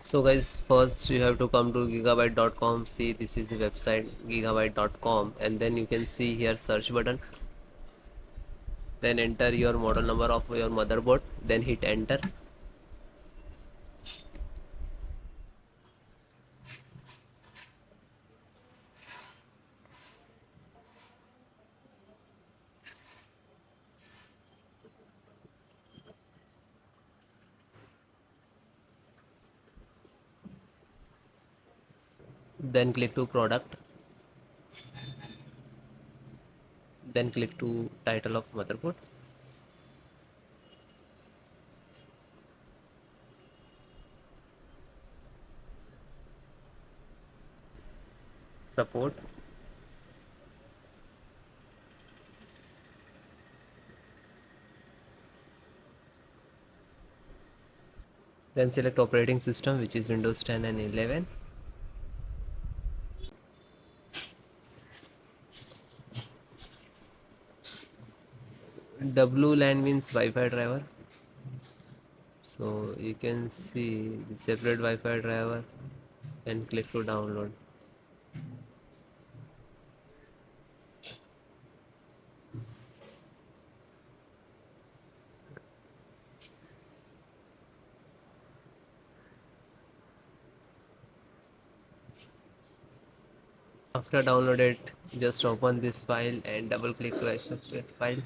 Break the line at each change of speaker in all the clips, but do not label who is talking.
So guys, first you have to come to gigabyte.com. See, this is the website gigabyte.com, and then you can see here search button. Then enter your model number of your motherboard, then hit enter. Then click to product, then click to title of motherboard, support, then select operating system, which is Windows 10 and 11. WLAN means Wi-Fi driver, so you can see the separate Wi-Fi driver and click to download. After download it, just open this file and double click to extract that file.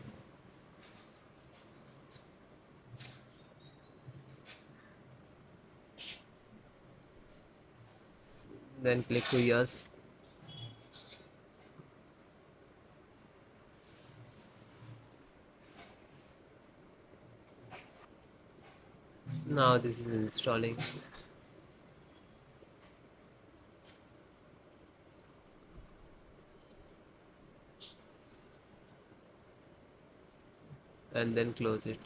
Then click to yes. Now this is installing. And then close it.